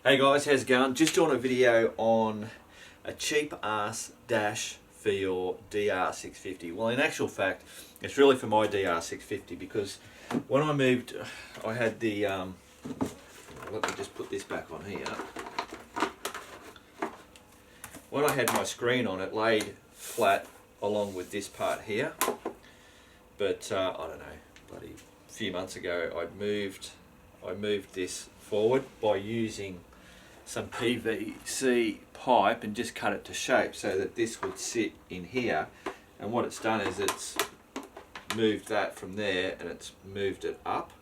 Hey guys, how's it going? Just doing a video on a cheap ass dash for your DR650. Well, in actual fact, it's really for my DR650 because when I moved, I had the, let me just put this back on here. When I had my screen on, it laid flat along with this part here. But I don't know, bloody few months ago, I moved this forward by using some PVC pipe and just cut it to shape so that this would sit in here. And what it's done is it's moved that from there and it's moved it up.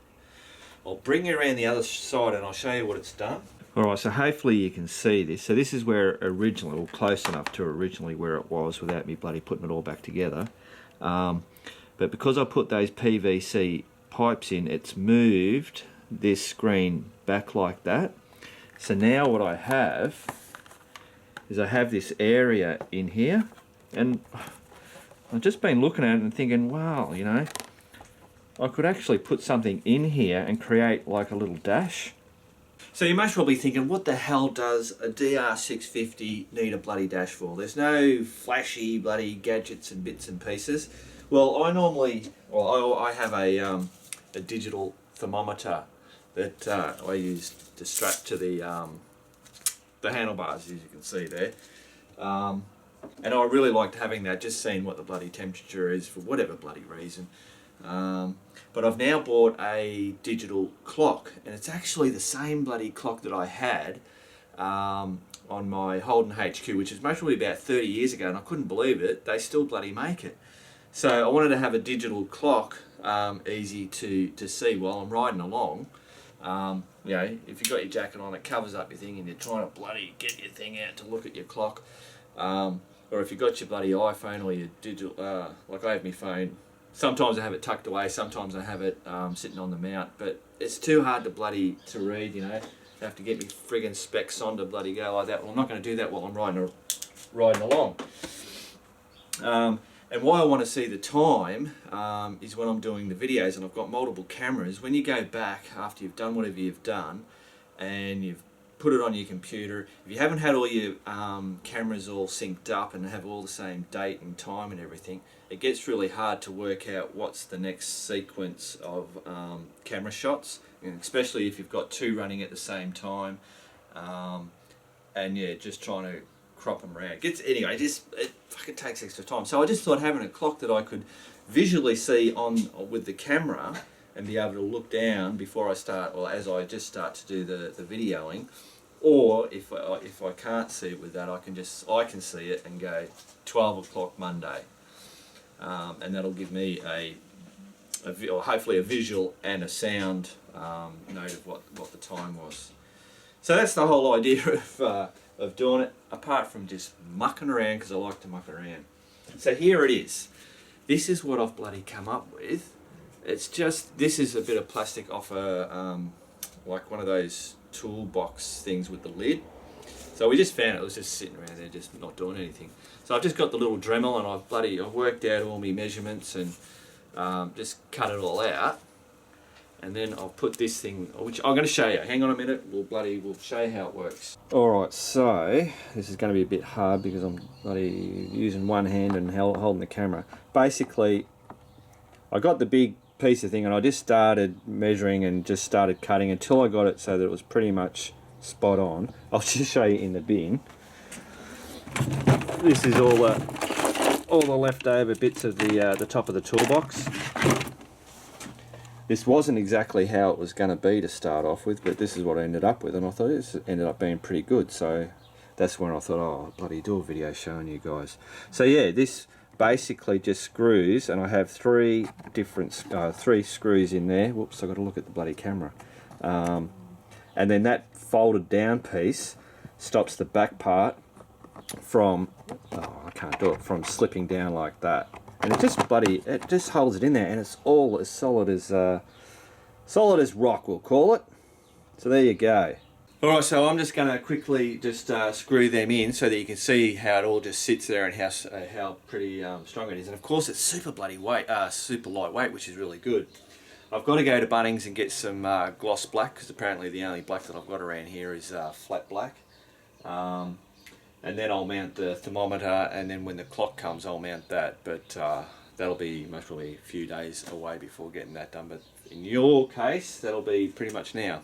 I'll bring you around the other side and I'll show you what it's done. Alright, so hopefully you can see this. So this is where originally, or close enough to originally where it was without me bloody putting it all back together. But because I put those PVC pipes in, it's moved this screen back like that. So now what I have is I have this area in here, and I've just been looking at it and thinking, wow, you know, I could actually put something in here and create like a little dash. So you most probably thinking, what the hell does a DR650 need a bloody dash for? There's no flashy bloody gadgets and bits and pieces. Well, I have a digital thermometer that I use to strap to the handlebars, as you can see there. And I really liked having that, just seeing what the bloody temperature is for whatever bloody reason. But I've now bought a digital clock, and it's actually the same bloody clock that I had on my Holden HQ, which is most probably about 30 years ago, and I couldn't believe it. They still bloody make it. So I wanted to have a digital clock, easy to see while I'm riding along. You know, if you've got your jacket on, it covers up your thing and you're trying to bloody get your thing out to look at your clock. Or if you've got your bloody iPhone or your digital, like I have my phone, sometimes I have it tucked away, sometimes I have it sitting on the mount, but it's too hard to read, you know. I have to get me friggin' specs on to bloody go like that. Well, I'm not going to do that while I'm riding along. And why I want to see the time is when I'm doing the videos and I've got multiple cameras. When you go back after you've done whatever you've done and you've put it on your computer, if you haven't had all your cameras all synced up and have all the same date and time and everything, it gets really hard to work out what's the next sequence of camera shots, and especially if you've got two running at the same time. And yeah, just trying to crop them around. Anyway, it fucking takes extra time. So I just thought having a clock that I could visually see on with the camera and be able to look down before I start, or as I just start to do the videoing, or if I can't see it with that, I can see it and go 12 o'clock Monday, and that'll give me or hopefully a visual and a sound note of what the time was. So that's the whole idea of doing it, apart from just mucking around, because I like to muck around. So here it is. This is what I've bloody come up with. It's just, this is a bit of plastic off a, like one of those toolbox things with the lid. So we just found it was just sitting around there, just not doing anything. So I've just got the little Dremel and I've worked out all my measurements and just cut it all out. And then I'll put this thing, which I'm going to show you. Hang on a minute, we'll show you how it works. Alright, so this is going to be a bit hard because I'm bloody using one hand and holding the camera. Basically, I got the big piece of thing and I just started measuring and just started cutting until I got it so that it was pretty much spot on. I'll just show you in the bin. This is all the leftover bits of the top of the toolbox. This wasn't exactly how it was going to be to start off with, but this is what I ended up with, and I thought it ended up being pretty good. So that's when I thought, oh, I'll bloody do a video showing you guys. So yeah, this basically just screws, and I have three screws in there. Whoops, I got to look at the bloody camera. And then that folded down piece stops the back part from, I can't do it, from slipping down like that. And it just holds it in there, and it's all as solid as rock, we'll call it. So there you go. Alright, so I'm just going to quickly just screw them in so that you can see how it all just sits there and how pretty strong it is. And of course it's super lightweight, which is really good. I've got to go to Bunnings and get some gloss black, because apparently the only black that I've got around here is flat black. And then I'll mount the thermometer, and then when the clock comes I'll mount that, but that'll be most probably a few days away before getting that done, but in your case that'll be pretty much now.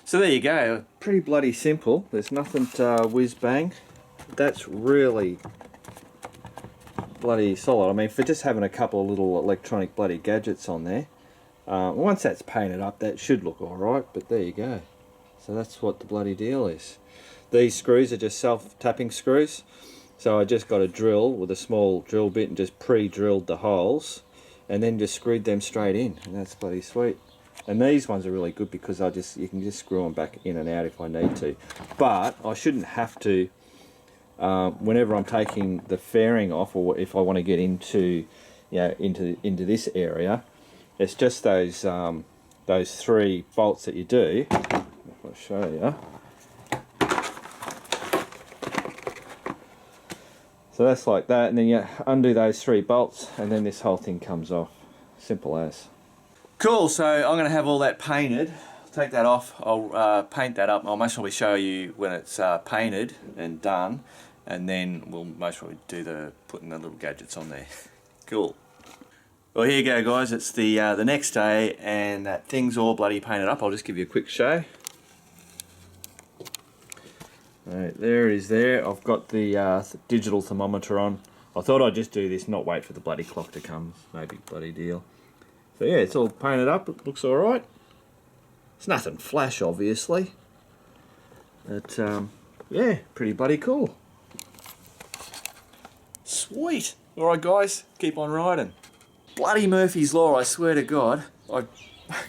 So there you go, pretty bloody simple. There's nothing to whiz bang. That's really bloody solid. I mean, for just having a couple of little electronic bloody gadgets on there, once that's painted up that should look alright, but there you go. So that's what the bloody deal is. These screws are just self-tapping screws, so I just got a drill with a small drill bit and just pre-drilled the holes and then just screwed them straight in, and that's bloody sweet. And these ones are really good because you can just screw them back in and out if I need to. But I shouldn't have to whenever I'm taking the fairing off, or if I want to get into, into this area. It's just those 3 bolts that you do. If I show you. So that's like that, and then you undo those 3 bolts, and then this whole thing comes off. Simple as. Cool, so I'm going to have all that painted. I'll take that off, I'll paint that up. I'll most probably show you when it's painted and done, and then we'll most probably do putting the little gadgets on there. Cool. Well, here you go guys, it's the next day, and that thing's all bloody painted up. I'll just give you a quick show. Right, there it is there. I've got the digital thermometer on. I thought I'd just do this, not wait for the bloody clock to come. No big bloody deal. So yeah, it's all painted up, it looks alright. It's nothing flash, obviously. But yeah, pretty bloody cool. Sweet! Alright guys, keep on riding. Bloody Murphy's Law, I swear to God. I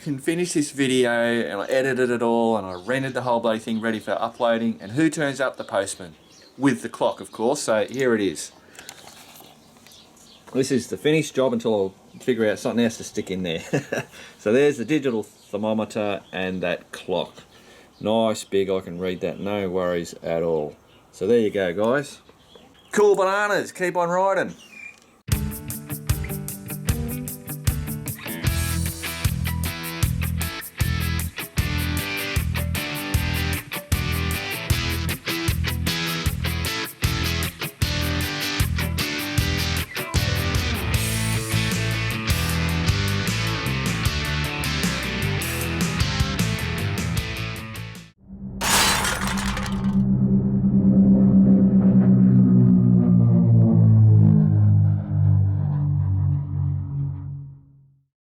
can finish this video and I edited it all and I rendered the whole bloody thing ready for uploading, and who turns up? The postman. With the clock, of course, so here it is. This is the finished job until I'll figure out something else to stick in there. So there's the digital thermometer and that clock. Nice big, I can read that, no worries at all. So there you go guys. Cool bananas, keep on riding.